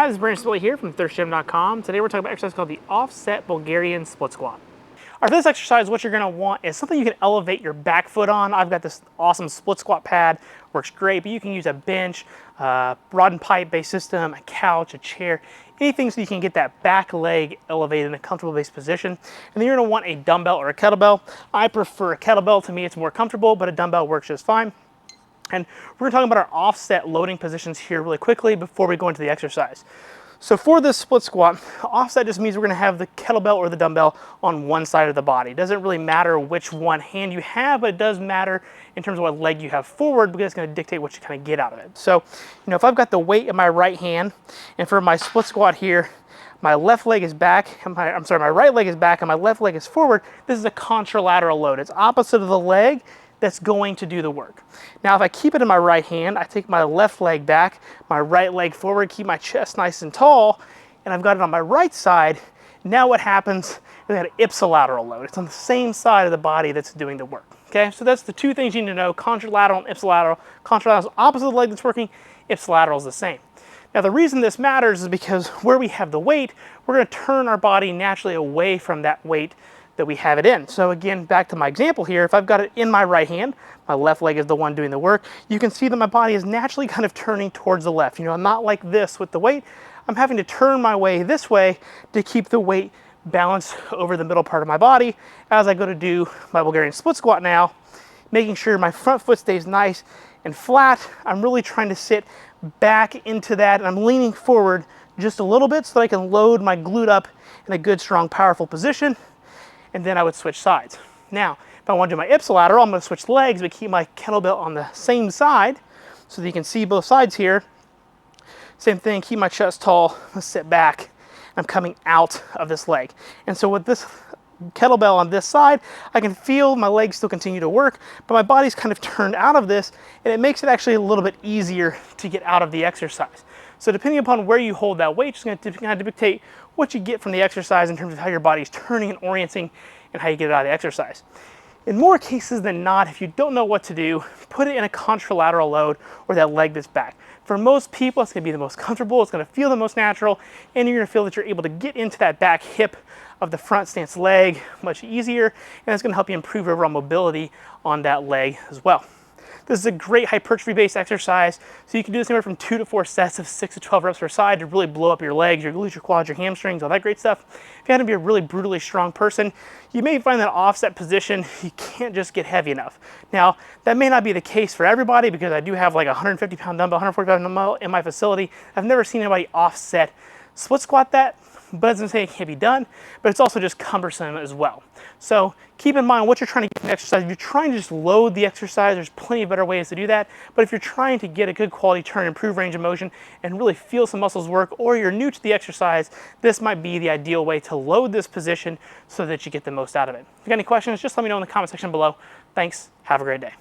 Hi, this is Brandon here from thirstgym.com. Today we're talking about an exercise called the Off-Set Bulgarian Split Squat. All right, for this exercise, what you're gonna want is something you can elevate your back foot on. I've got this awesome split squat pad, works great, but you can use a bench, rod and pipe based system, a couch, a chair, anything so you can get that back leg elevated in a comfortable base position. And then you're gonna want a dumbbell or a kettlebell. I prefer a kettlebell. To me, it's more comfortable, but a dumbbell works just fine. And we're going to talk about our offset loading positions here really quickly before we go into the exercise. So for this split squat, offset just means we're going to have the kettlebell or the dumbbell on one side of the body. It doesn't really matter which one hand you have, but it does matter in terms of what leg you have forward because it's going to dictate what you kind of get out of it. So, if I've got the weight in my right hand, and for my split squat here, my left leg is back, my right leg is back and my left leg is forward, this is a contralateral load. It's opposite of the leg that's going to do the work. Now, if I keep it in my right hand, I take my left leg back, my right leg forward, keep my chest nice and tall, and I've got it on my right side. Now what happens is I got an ipsilateral load. It's on the same side of the body that's doing the work. Okay, so that's the two things you need to know, contralateral and ipsilateral. Contralateral is opposite of the leg that's working, ipsilateral is the same. Now the reason this matters is because where we have the weight, we're gonna turn our body naturally away from that weight that we have it in. So again, back to my example here, if I've got it in my right hand, my left leg is the one doing the work, you can see that my body is naturally kind of turning towards the left. I'm not like this with the weight. I'm having to turn my way this way to keep the weight balanced over the middle part of my body as I go to do my Bulgarian split squat now, making sure my front foot stays nice and flat. I'm really trying to sit back into that and I'm leaning forward just a little bit so that I can load my glute up in a good, strong, powerful position. And then I would switch sides. Now, if I want to do my ipsilateral, I'm going to switch legs, but keep my kettlebell on the same side so that you can see both sides here. Same thing, keep my chest tall, let's sit back. I'm coming out of this leg. And so with this kettlebell on this side, I can feel my legs still continue to work, but my body's kind of turned out of this, and it makes it actually a little bit easier to get out of the exercise. So depending upon where you hold that weight, it's going to dictate what you get from the exercise in terms of how your body's turning and orienting and how you get it out of the exercise. In more cases than not, if you don't know what to do, put it in a contralateral load or that leg that's back. For most people, it's going to be the most comfortable, it's going to feel the most natural, and you're going to feel that you're able to get into that back hip of the front stance leg much easier, and it's going to help you improve overall mobility on that leg as well. This is a great hypertrophy-based exercise, so you can do this anywhere from 2 to 4 sets of 6 to 12 reps per side to really blow up your legs, your glutes, your quads, your hamstrings, all that great stuff. If you happen to be a really brutally strong person, you may find that offset position, you can't just get heavy enough. Now, that may not be the case for everybody because I do have like a 150-pound dumbbell, 140-pound dumbbell in my facility. I've never seen anybody offset split squat that, but it doesn't say it can't be done, but it's also just cumbersome as well. So keep in mind what you're trying to get from the exercise. If you're trying to just load the exercise, there's plenty of better ways to do that. But if you're trying to get a good quality turn, improve range of motion, and really feel some muscles work, or you're new to the exercise, this might be the ideal way to load this position so that you get the most out of it. If you got any questions, just let me know in the comment section below. Thanks, have a great day.